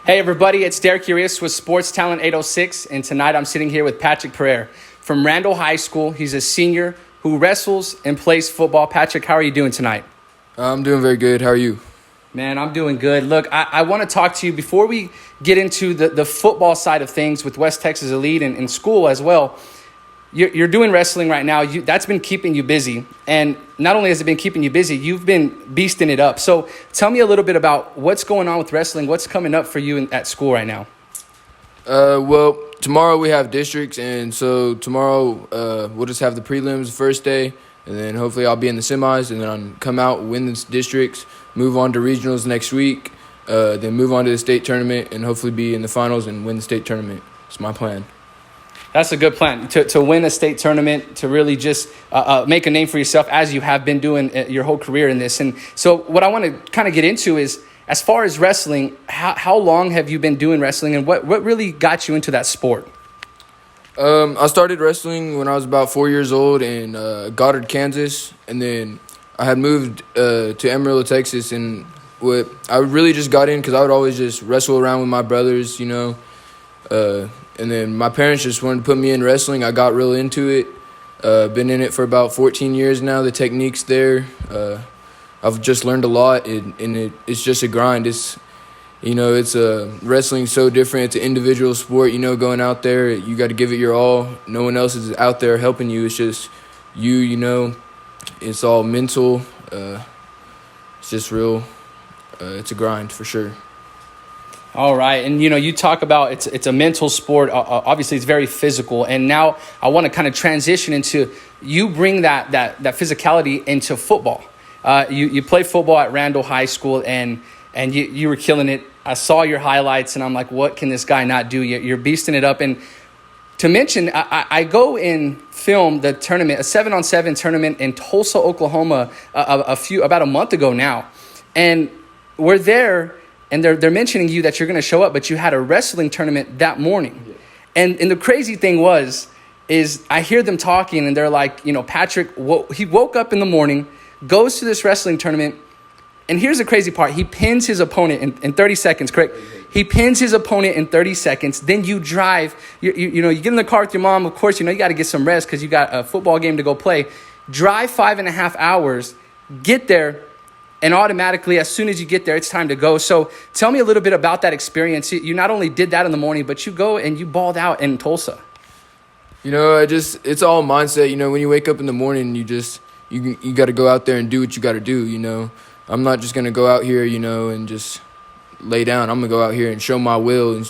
Hey everybody, it's Derek Urias with Sports Talent 806, and tonight I'm sitting here with Patrick Perea from Randall High School. He's a senior who wrestles and plays football. Patrick, how are you doing tonight? I'm doing very good. How are you? Man, I'm doing good. Look, I want to talk to you before we get into the football side of things with West Texas Elite and in school as well. You're doing wrestling right now. That's been keeping you busy. And not only has it been keeping you busy, you've been beasting it up. So tell me a little bit about what's going on with wrestling. What's coming up for you at school right now? Well, tomorrow we have districts. And so tomorrow we'll just have the prelims the first day. And then hopefully I'll be in the semis. And then I'll come out, win the districts, move on to regionals next week. Then move on to the state tournament and hopefully be in the finals and win the state tournament. It's my plan. That's a good plan, to win a state tournament, to really just make a name for yourself as you have been doing your whole career in this. And so what I want to kind of get into is, as far as wrestling, how long have you been doing wrestling, and what really got you into that sport? I started wrestling when I was about 4 years old in Goddard, Kansas. And then I had moved to Amarillo, Texas. And I really just got in because I would always just wrestle around with my brothers, you know. And then my parents just wanted to put me in wrestling. I got real into it. Been in it for about 14 years now. The technique's there. I've just learned a lot, it's just a grind. It's wrestling's so different. It's an individual sport. Going out there, you got to give it your all. No one else is out there helping you. It's just you. It's all mental. It's just real. It's a grind for sure. All right. And, you talk about it's a mental sport. Obviously, it's very physical. And now I want to kind of transition into you bring that physicality into football. You play football at Randall High School, and you were killing it. I saw your highlights, and I'm like, what can this guy not do? You're beasting it up. And to mention, I go and film the tournament, a 7-on-7 tournament in Tulsa, Oklahoma, about a month ago now. And we're there. And they're mentioning you that you're going to show up, but you had a wrestling tournament that morning. Yeah. And the crazy thing is I hear them talking, and they're like, Patrick, he woke up in the morning, goes to this wrestling tournament, and here's the crazy part. He pins his opponent in 30 seconds, correct? He pins his opponent in 30 seconds. Then you drive, you get in the car with your mom. Of course, you got to get some rest because you got a football game to go play. Drive 5.5 hours, get there, and automatically, as soon as you get there, it's time to go. So tell me a little bit about that experience. You not only did that in the morning, but you go and you balled out in Tulsa. It's all mindset. When you wake up in the morning, you got to go out there and do what you got to do. I'm not just going to go out here, and just lay down. I'm going to go out here and show my will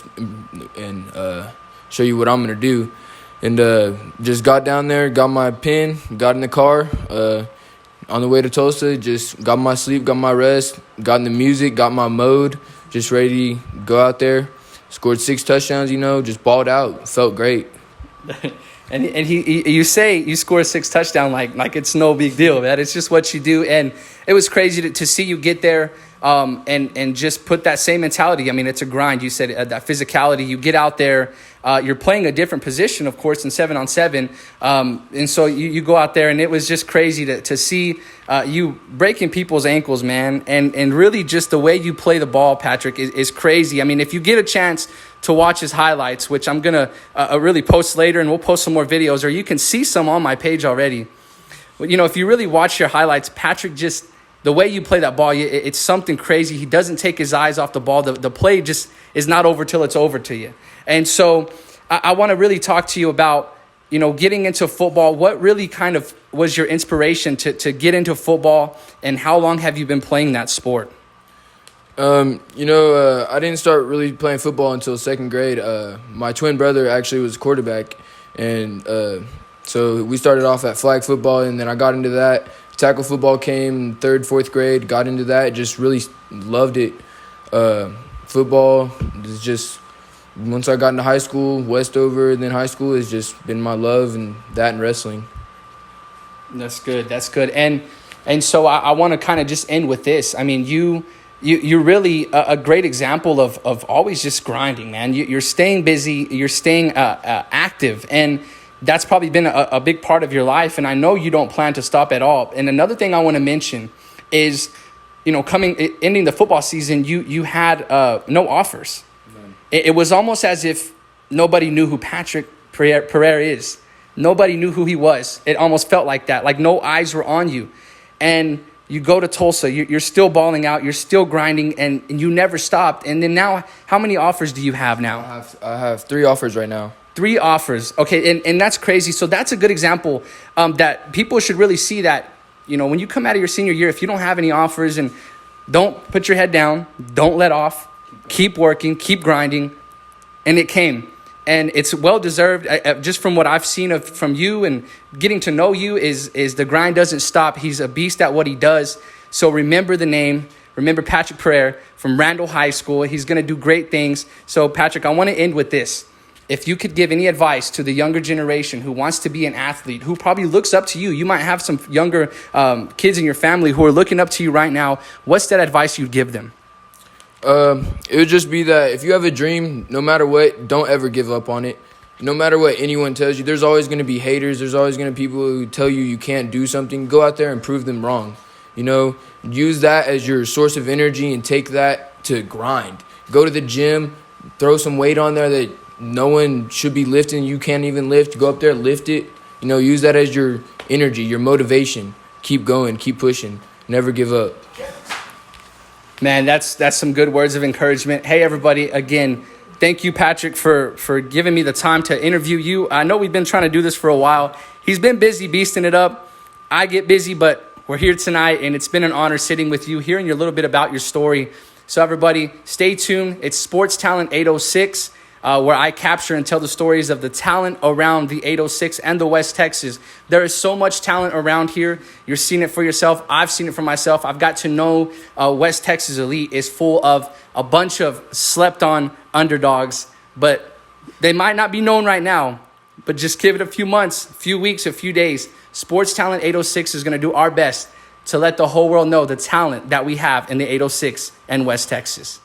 and show you what I'm going to do. And just got down there, got my pin, got in the car, on the way to Tulsa, just got my sleep, got my rest, got in the music, got my mode, just ready to go out there. Scored 6 touchdowns, just balled out. Felt great. and you say you score 6 touchdowns like it's no big deal, man. It's just what you do. And it was crazy to see you get there and just put that same mentality. I mean, it's a grind. You said that physicality. You get out there. You're playing a different position, of course, in 7-on-7. And so you go out there, and it was just crazy to see you breaking people's ankles, man. And really just the way you play the ball, Patrick, is crazy. I mean, if you get a chance to watch his highlights, which I'm going to really post later, and we'll post some more videos, or you can see some on my page already. If you really watch your highlights, Patrick, just the way you play that ball, it's something crazy. He doesn't take his eyes off the ball. The play just is not over till it's over to you. And so I want to really talk to you about, getting into football. What really kind of was your inspiration to get into football, and how long have you been playing that sport? I didn't start really playing football until 2nd grade. My twin brother actually was a quarterback, and so we started off at flag football, and then I got into that. Tackle football came 3rd, 4th grade, got into that, just really loved it. Football is just, once I got into high school, Westover, then high school, has just been my love, and wrestling. That's good. And so I want to kind of just end with this. I mean, you're really a great example of always just grinding, man. You're staying busy, you're staying active, and that's probably been a big part of your life, and I know you don't plan to stop at all. And another thing I want to mention is, ending the football season, you had no offers. it was almost as if nobody knew who Patrick Perea is. Nobody knew who he was. It almost felt like that, like no eyes were on you. And you go to Tulsa, you're still balling out, you're still grinding, and you never stopped. And then now, how many offers do you have now? I have 3 offers right now. 3 offers. Okay, and that's crazy. So that's a good example that people should really see that, when you come out of your senior year, if you don't have any offers, and don't put your head down, don't let off, keep working, keep grinding. And it came. And it's well-deserved. Just from what I've seen from you and getting to know you is the grind doesn't stop. He's a beast at what he does. So remember the name. Remember Patrick Perea from Randall High School. He's going to do great things. So, Patrick, I want to end with this. If you could give any advice to the younger generation who wants to be an athlete, who probably looks up to you, you might have some younger kids in your family who are looking up to you right now, what's that advice you'd give them? It would just be that if you have a dream, no matter what, don't ever give up on it. No matter what anyone tells you, there's always going to be haters. There's always going to be people who tell you can't do something. Go out there and prove them wrong. Use that as your source of energy and take that to grind. Go to the gym, throw some weight on there that no one should be lifting. You can't even lift. Go up there, lift it. Use that as your energy, your motivation. Keep going, keep pushing. Never give up. Man, that's some good words of encouragement. Hey, everybody, again, thank you, Patrick, for giving me the time to interview you. I know we've been trying to do this for a while. He's been busy beasting it up. I get busy, but we're here tonight, and it's been an honor sitting with you, hearing a little bit about your story. So, everybody, stay tuned. It's Sports Talent 806. Where I capture and tell the stories of the talent around the 806 and the West Texas. There is so much talent around here. You're seeing it for yourself. I've seen it for myself. I've got to know West Texas Elite is full of a bunch of slept-on underdogs, but they might not be known right now. But just give it a few months, a few weeks, a few days. Sports Talent 806 is going to do our best to let the whole world know the talent that we have in the 806 and West Texas.